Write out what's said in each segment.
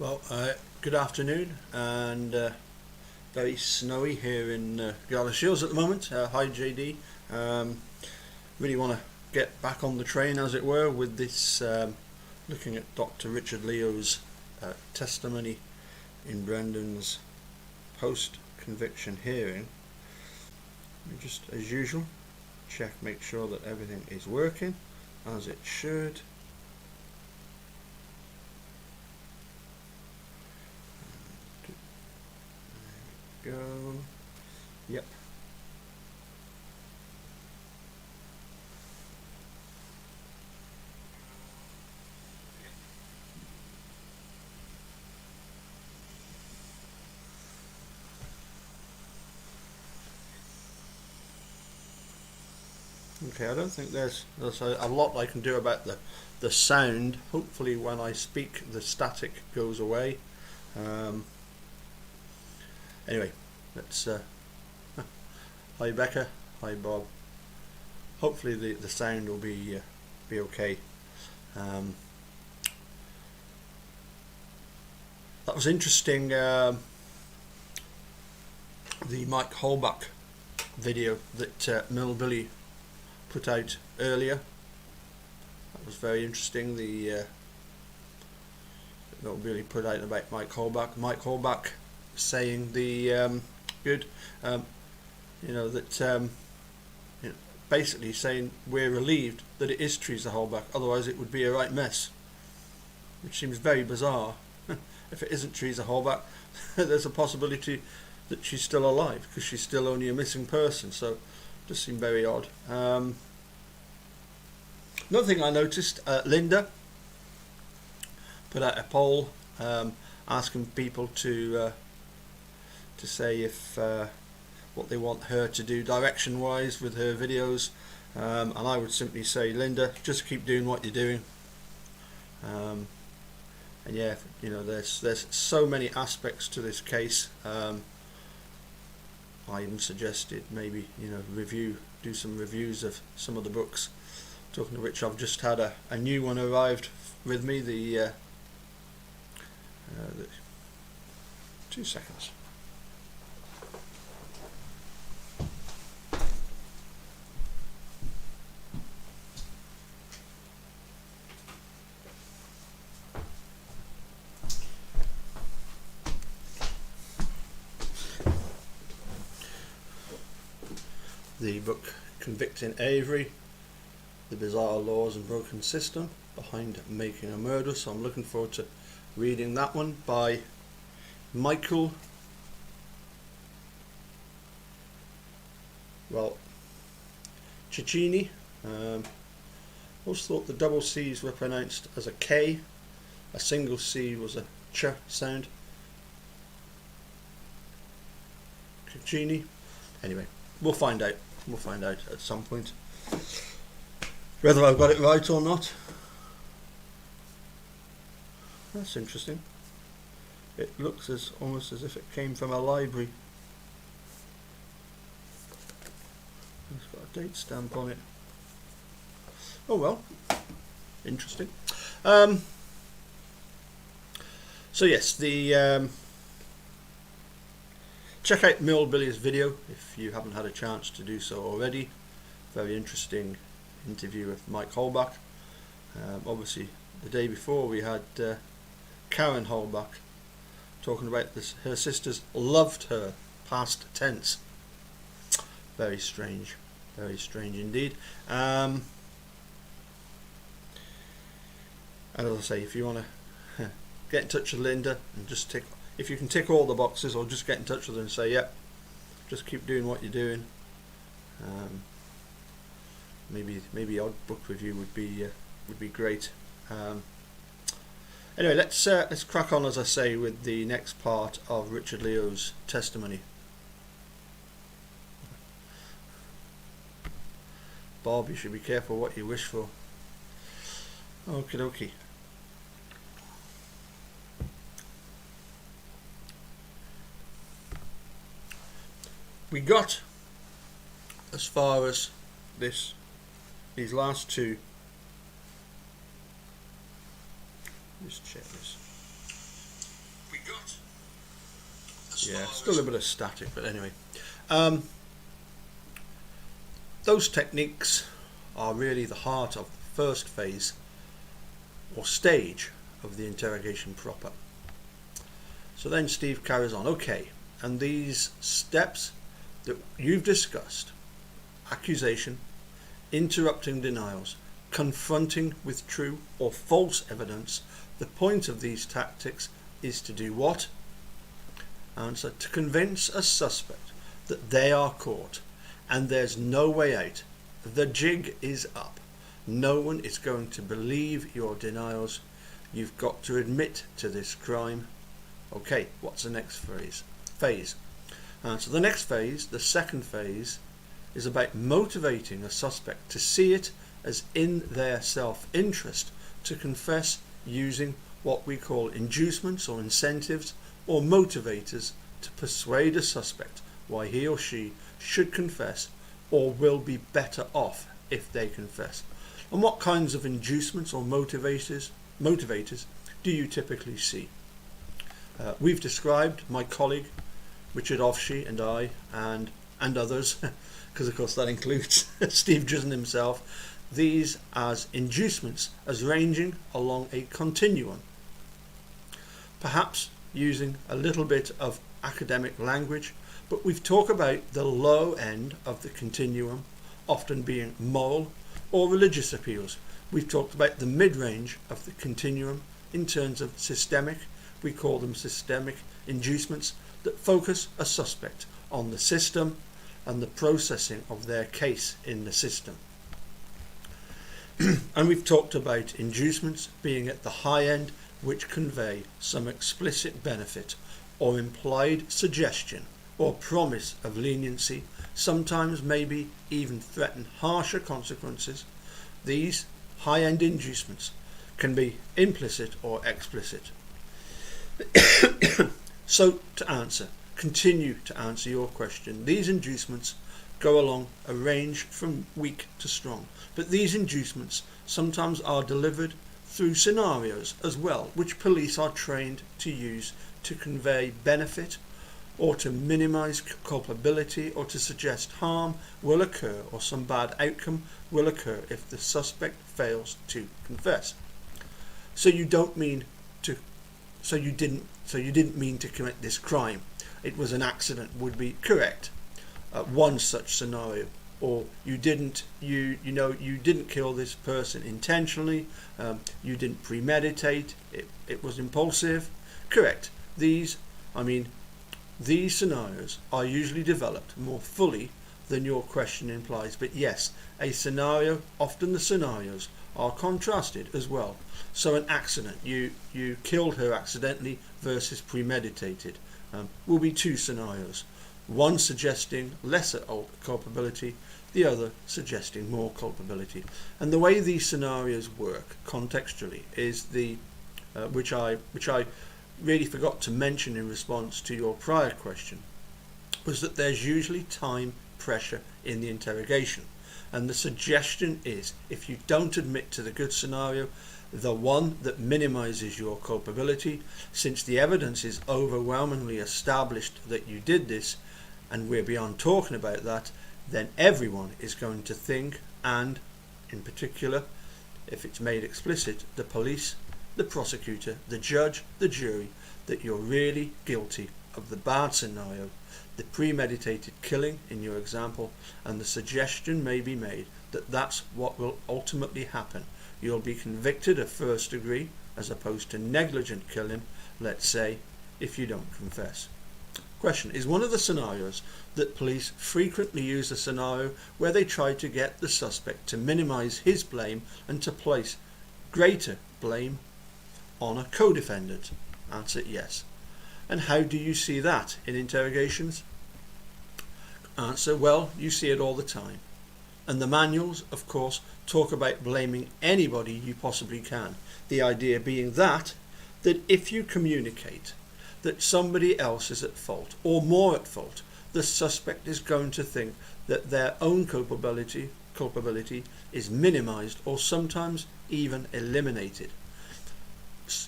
Well, good afternoon, and very snowy here in Galashiels at the moment. Hi JD. Really want to get back on the train, as it were, with this looking at Dr. Richard Leo's testimony in Brendan's post-conviction hearing. Just as usual, make sure that everything is working as it should. Go. Yep. Okay, I don't think there's a lot I can do about the sound. Hopefully when I speak the static goes away. Anyway, let's hi Becca, hi Bob. Hopefully the sound will be okay. That was interesting, the Mike Holbach video that Mill Billy put out earlier. That was very interesting. The Mill Billy put out about Mike Holbach saying the basically saying we're relieved that it is Teresa Holbach, otherwise it would be a right mess, which seems very bizarre. If it isn't Teresa Holbach, there's a possibility that she's still alive, because she's still only a missing person, so it does seem very odd. Another thing I noticed, Linda put out a poll asking people to say if what they want her to do direction wise with her videos, and I would simply say, Linda, just keep doing what you're doing. And yeah, there's so many aspects to this case. I even suggested maybe do some reviews of some of the books, talking of which I've just had a new one arrived with me, the 2 seconds. The book Convicting Avery, The Bizarre Laws and Broken System Behind Making a Murder. So I'm looking forward to reading that one by Michael Ciccini. Also thought the double C's were pronounced as a K, a single C was a ch sound. Ciccini. Anyway, we'll find out at some point whether I've got it right or not. That's interesting. It looks almost as if it came from a library. It's got a date stamp on it. Oh well, interesting. So yes, the check out Mill Billy's video if you haven't had a chance to do so already. Very interesting interview with Mike Holbach. Obviously the day before we had Karen Holbach talking about this. Her sisters loved her, past tense. Very strange indeed. And as I say, if you want to get in touch with Linda and just if you can tick all the boxes, or just get in touch with her and say, yep, just keep doing what you're doing. Maybe odd book review would be great. Anyway, let's crack on, as I say, with the next part of Richard Leo's testimony. Bob, you should be careful what you wish for. Okie dokie. We got as far as these last two. Just check this. Yeah, still a bit of static, but anyway. Those techniques are really the heart of the first phase or stage of the interrogation proper. So then Steve carries on. Okay, and these steps that you've discussed, accusation, interrupting denials, confronting with true or false evidence, the point of these tactics is to do what? Answer: to convince a suspect that they are caught and there's no way out. The jig is up. No one is going to believe your denials. You've got to admit to this crime. Okay, what's the next phase? So the next phase, the second phase, is about motivating a suspect to see it as in their self-interest to confess using what we call inducements or incentives or motivators to persuade a suspect why he or she should confess or will be better off if they confess. And what kinds of inducements or motivators do you typically see? We've described, my colleague Richard Offshee and I and others, because of course that includes Steve Justin himself, these as inducements as ranging along a continuum, perhaps using a little bit of academic language, but we've talked about the low end of the continuum often being moral or religious appeals. We've talked about the mid-range of the continuum in terms of systemic. We call them systemic inducements that focus a suspect on the system and the processing of their case in the system. And we've talked about inducements being at the high end, which convey some explicit benefit or implied suggestion or promise of leniency, sometimes maybe even threaten harsher consequences. These high-end inducements can be implicit or explicit. So to continue to answer your question, these inducements go along a range from weak to strong, but these inducements sometimes are delivered through scenarios as well, which police are trained to use to convey benefit or to minimize culpability or to suggest harm will occur or some bad outcome will occur if the suspect fails to confess. So you didn't mean to commit this crime. It was an accident would be correct. One such scenario. Or you didn't kill this person intentionally. You didn't premeditate. It was impulsive. Correct. These scenarios are usually developed more fully than your question implies. But yes, often the scenarios are contrasted as well. So an accident, you killed her accidentally versus premeditated, will be two scenarios. One suggesting lesser culpability, the other suggesting more culpability. And the way these scenarios work contextually is which I really forgot to mention in response to your prior question, was that there's usually time pressure in the interrogation. And the suggestion is, if you don't admit to the good scenario, the one that minimizes your culpability, since the evidence is overwhelmingly established that you did this, and we're beyond talking about that, then everyone is going to think, and in particular, if it's made explicit, the police, the prosecutor, the judge, the jury, that you're really guilty of the bad scenario, the premeditated killing in your example, and the suggestion may be made that that's what will ultimately happen. You'll be convicted of first degree as opposed to negligent killing, let's say, if you don't confess. Question: is one of the scenarios that police frequently use a scenario where they try to get the suspect to minimize his blame and to place greater blame on a co-defendant? Answer: yes. And how do you see that in interrogations? Answer: well, you see it all the time. And the manuals, of course, talk about blaming anybody you possibly can. The idea being that if you communicate that somebody else is at fault or more at fault, the suspect is going to think that their own culpability is minimized or sometimes even eliminated.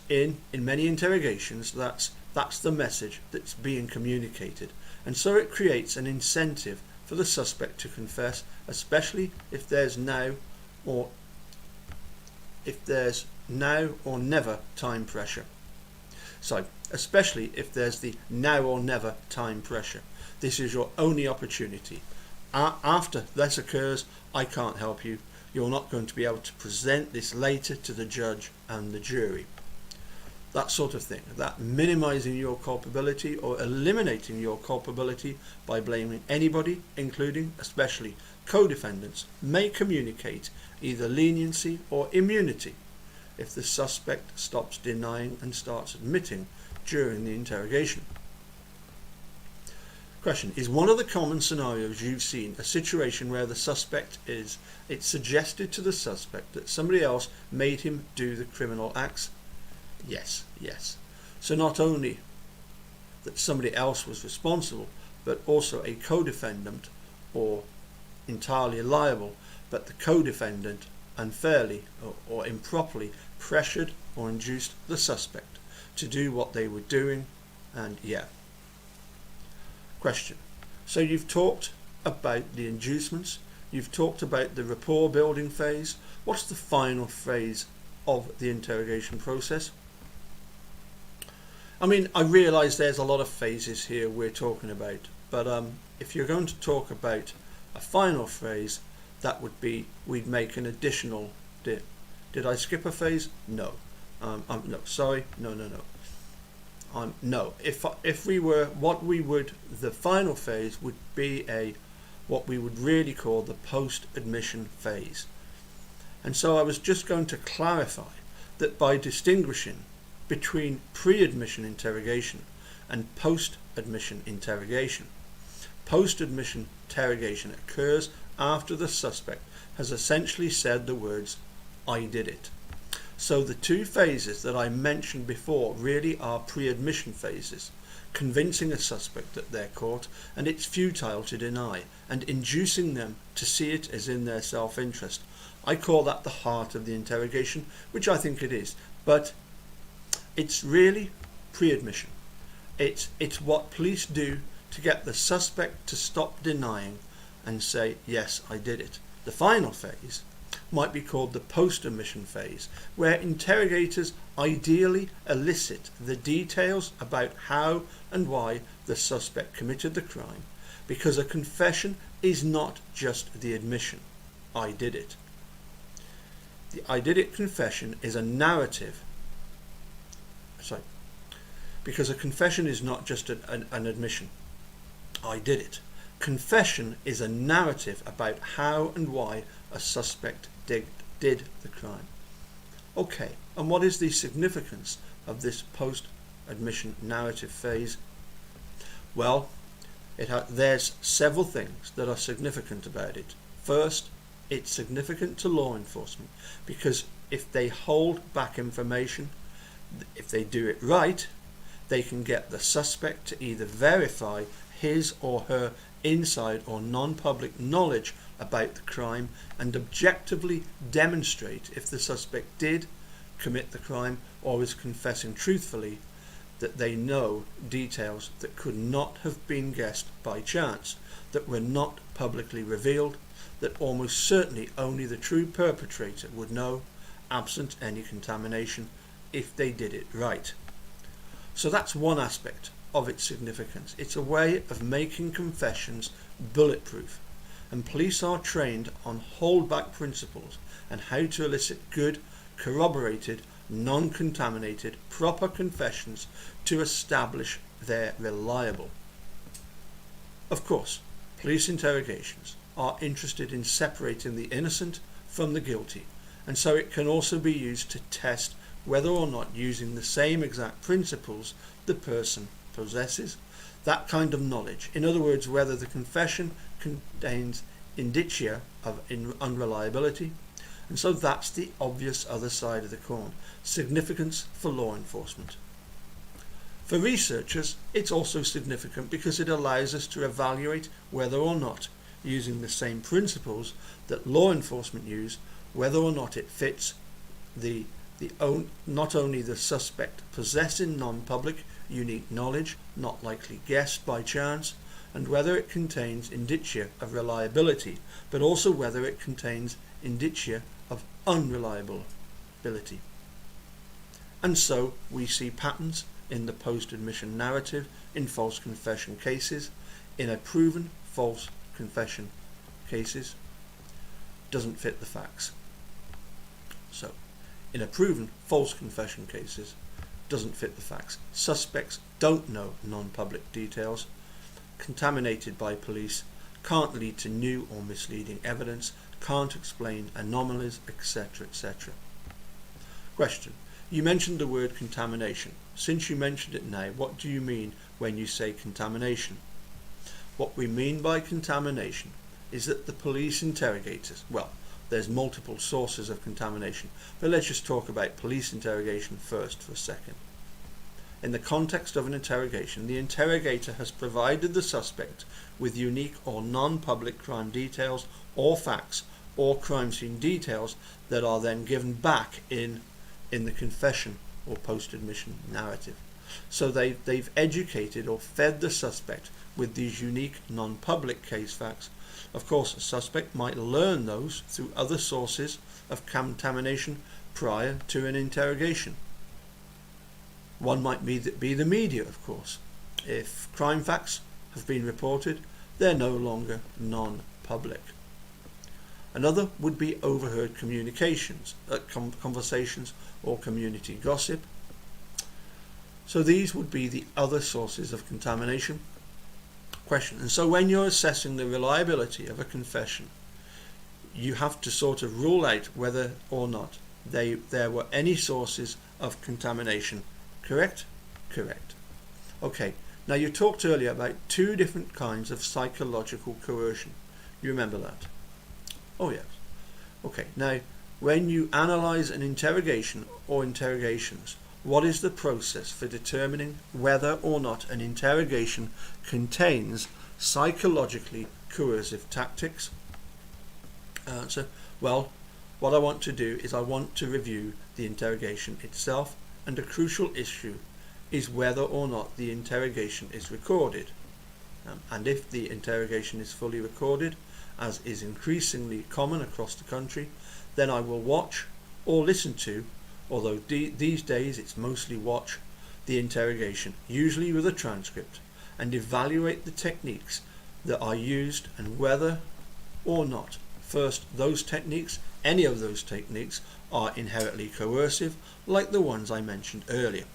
In many interrogations, that's That's the message that's being communicated, and so it creates an incentive for the suspect to confess, especially if there's now or never time pressure. So, especially if there's the now or never time pressure. This is your only opportunity. After this occurs, I can't help you. You're not going to be able to present this later to the judge and the jury. That sort of thing. That minimizing your culpability or eliminating your culpability by blaming anybody, including especially co-defendants, may communicate either leniency or immunity if the suspect stops denying and starts admitting during the interrogation. Question: is one of the common scenarios you've seen a situation where the suspect it's suggested to the suspect that somebody else made him do the criminal acts? Yes. So not only that somebody else was responsible, but also a co-defendant or entirely liable, but the co-defendant unfairly or improperly pressured or induced the suspect to do what they were doing. And Question: so you've talked about the inducements, you've talked about the rapport building phase. What's the final phase of the interrogation process? I mean, I realise there's a lot of phases here we're talking about, but if you're going to talk about a final phase, that would be, we'd make an additional, did I skip a phase? No. No, sorry, no. No, if we were, the final phase would be what we would really call the post-admission phase. And so I was just going to clarify that by distinguishing between pre-admission interrogation and post-admission interrogation, post-admission interrogation occurs after the suspect has essentially said the words, "I did it." So the two phases that I mentioned before really are pre-admission phases, convincing a suspect that they're caught and it's futile to deny, and inducing them to see it as in their self-interest. I call that the heart of the interrogation, which I think it is, but it's really pre-admission. It's what police do to get the suspect to stop denying and say, yes, I did it. The final phase might be called the post-admission phase, where interrogators ideally elicit the details about how and why the suspect committed the crime, because a confession is not just the admission, I did it. The I did it confession is a narrative. Because a confession is not just an admission, I did it. Confession is a narrative about how and why a suspect did the crime. Okay, and what is the significance of this post-admission narrative phase? Well, there's several things that are significant about it. First, it's significant to law enforcement because if they hold back information, if they do it right, they can get the suspect to either verify his or her inside or non-public knowledge about the crime and objectively demonstrate if the suspect did commit the crime or is confessing truthfully, that they know details that could not have been guessed by chance, that were not publicly revealed, that almost certainly only the true perpetrator would know, absent any contamination, if they did it right. So that's one aspect of its significance. It's a way of making confessions bulletproof, and police are trained on holdback principles and how to elicit good, corroborated, non-contaminated, proper confessions to establish they're reliable. Of course, police interrogations are interested in separating the innocent from the guilty, and so it can also be used to test whether or not, using the same exact principles, the person possesses that kind of knowledge. In other words, whether the confession contains indicia of unreliability. And so that's the obvious other side of the coin. Significance for law enforcement. For researchers, it's also significant because it allows us to evaluate whether or not, using the same principles that law enforcement use, whether or not it fits the not only the suspect possessing non-public unique knowledge, not likely guessed by chance, and whether it contains indicia of reliability, but also whether it contains indicia of unreliability. And so we see patterns in the post-admission narrative in false confession cases, in a proven false confession cases, doesn't fit the facts. So, in a proven false confession cases, doesn't fit the facts. Suspects don't know non-public details, contaminated by police, can't lead to new or misleading evidence, can't explain anomalies, etc., etc. Question. You mentioned the word contamination. Since you mentioned it now, what do you mean when you say contamination? What we mean by contamination is that the police interrogators, well, there's multiple sources of contamination, but let's just talk about police interrogation first for a second. In the context of an interrogation, the interrogator has provided the suspect with unique or non-public crime details or facts or crime scene details that are then given back in the confession or post-admission narrative. So they've educated or fed the suspect with these unique non-public case facts. Of course, a suspect might learn those through other sources of contamination prior to an interrogation. One might be the media, of course. If crime facts have been reported, they're no longer non-public. Another would be overheard communications, conversations or community gossip. So these would be the other sources of contamination. Question. And so when you're assessing the reliability of a confession, you have to sort of rule out whether or not there were any sources of contamination. Correct? Correct. Okay. Now you talked earlier about two different kinds of psychological coercion. You remember that? Oh yes. Okay. Now when you analyse an interrogation or interrogations, what is the process for determining whether or not an interrogation contains psychologically coercive tactics? Answer. Well, what I want to do is I want to review the interrogation itself, and a crucial issue is whether or not the interrogation is recorded. And if the interrogation is fully recorded, as is increasingly common across the country, then I will watch or listen to, although these days it's mostly watch, the interrogation, usually with a transcript, and evaluate the techniques that are used and whether or not, first, those techniques, any of those techniques, are inherently coercive, like the ones I mentioned earlier.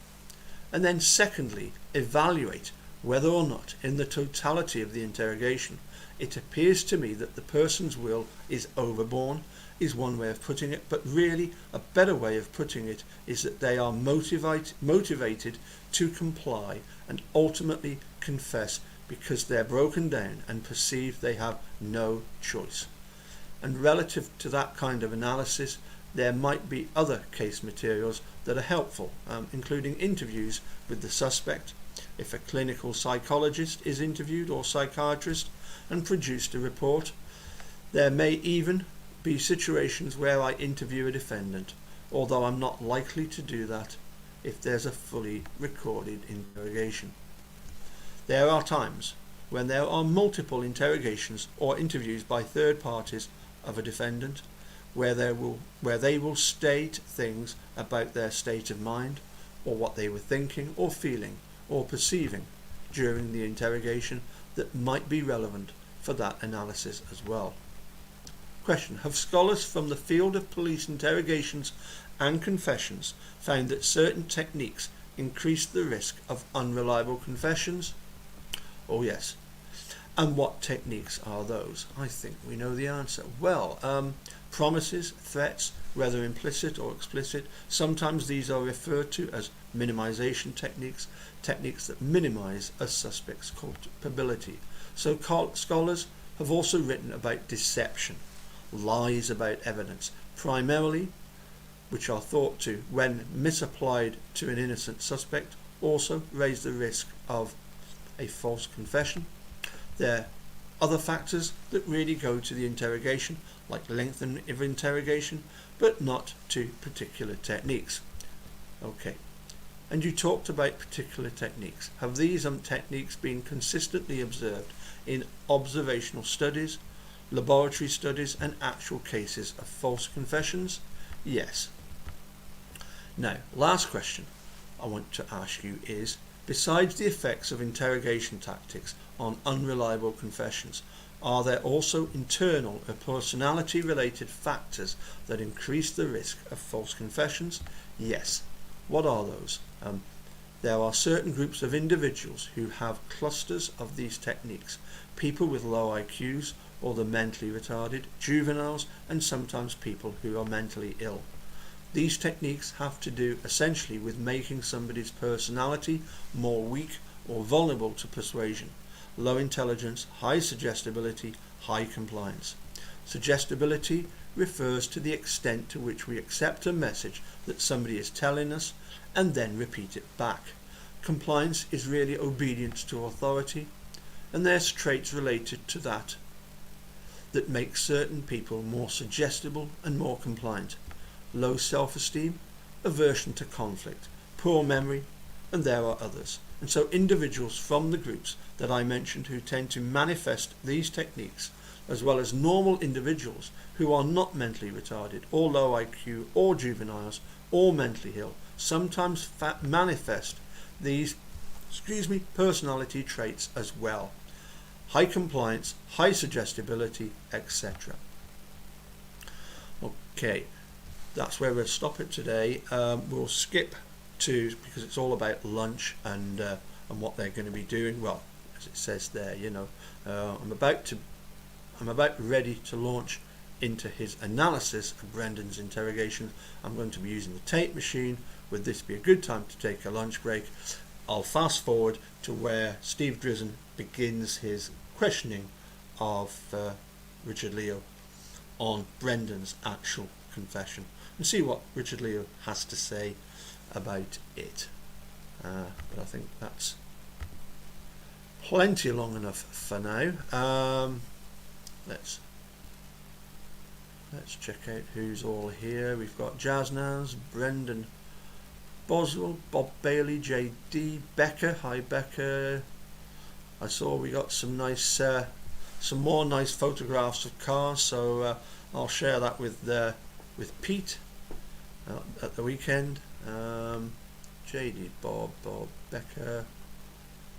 And then secondly, evaluate whether or not, in the totality of the interrogation, it appears to me that the person's will is overborne, is one way of putting it, but really a better way of putting it is that they are motivated to comply and ultimately confess because they're broken down and perceive they have no choice. And relative to that kind of analysis, there might be other case materials that are helpful, including interviews with the suspect, if a clinical psychologist is interviewed or psychiatrist and produced a report. There may even be situations where I interview a defendant, although I'm not likely to do that if there's a fully recorded interrogation. There are times when there are multiple interrogations or interviews by third parties of a defendant where they will state things about their state of mind or what they were thinking or feeling or perceiving during the interrogation that might be relevant for that analysis as well. Question. Have scholars from the field of police interrogations and confessions found that certain techniques increase the risk of unreliable confessions? Oh yes. And what techniques are those? I think we know the answer. Well, promises, threats, whether implicit or explicit, sometimes these are referred to as minimization techniques, techniques that minimize a suspect's culpability. So scholars have also written about deception, lies about evidence, primarily, which are thought to, when misapplied to an innocent suspect, also raise the risk of a false confession. They're other factors that really go to the interrogation, like length of interrogation, but not to particular techniques. Okay, and you talked about particular techniques. Have these techniques been consistently observed in observational studies, laboratory studies, and actual cases of false confessions? Yes. Now, last question I want to ask you is, besides the effects of interrogation tactics on unreliable confessions, are there also internal or personality related factors that increase the risk of false confessions? Yes. What are those? There are certain groups of individuals who have clusters of these techniques: people with low IQs, or the mentally retarded, juveniles, and sometimes people who are mentally ill. These techniques have to do essentially with making somebody's personality more weak or vulnerable to persuasion. Low intelligence, high suggestibility, high compliance. Suggestibility refers to the extent to which we accept a message that somebody is telling us and then repeat it back. Compliance is really obedience to authority, and there's traits related to that make certain people more suggestible and more compliant. Low self-esteem, aversion to conflict, poor memory, and there are others. And so individuals from the groups that I mentioned who tend to manifest these techniques, as well as normal individuals who are not mentally retarded or low IQ or juveniles or mentally ill, sometimes manifest these personality traits as well. High compliance, high suggestibility, etc. Okay, that's where we'll stop it today. We'll skip to, because it's all about lunch and what they're going to be doing. Well, as it says there, I'm about ready to launch into his analysis of Brendan's interrogation. I'm going to be using the tape machine. Would this be a good time to take a lunch break? I'll fast forward to where Steve Drizzen begins his questioning of Richard Leo on Brendan's actual confession, and see what Richard Leo has to say about it. But I think that's plenty long enough for now. Let's check out who's all here. We've got Jaznaz, Brendan Boswell, Bob Bailey, JD, Becca. Hi Becca. I saw we got some more nice photographs of cars, so I'll share that with Pete at the weekend. JD, Bob, Becca,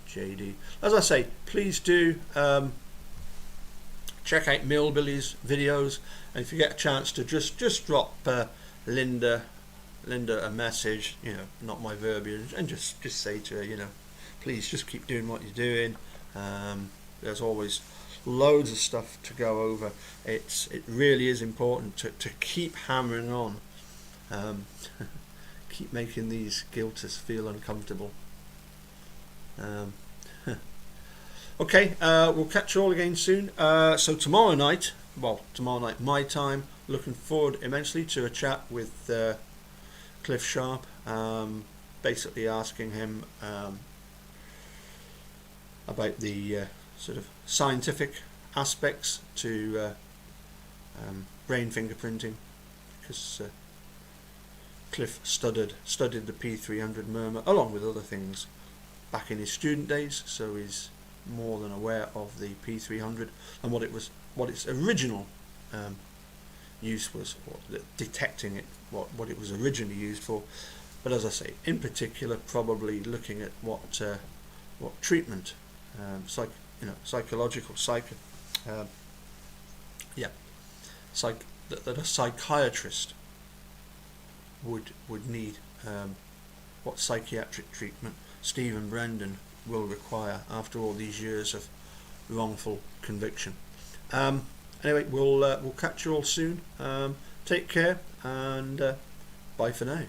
JD. As I say, please do check out Millbilly's videos, and if you get a chance to just drop Linda a message, not my verbiage, and just say to her, please just keep doing what you're doing. There's always loads of stuff to go over. It really is important to keep hammering on, keep making these guilters feel uncomfortable. Okay, we'll catch you all again soon. So tomorrow night my time, looking forward immensely to a chat with Cliff Sharp, basically asking him about the sort of scientific aspects to brain fingerprinting, because Cliff studied the P300 murmur along with other things back in his student days, so he's more than aware of the P300 and what its original use was, or detecting it, what it was originally used for. But as I say, in particular, probably looking at what treatment, psychological that a psychiatrist would need, what psychiatric treatment Steve and Brendan will require after all these years of wrongful conviction. Anyway, we'll catch you all soon. Take care, and bye for now.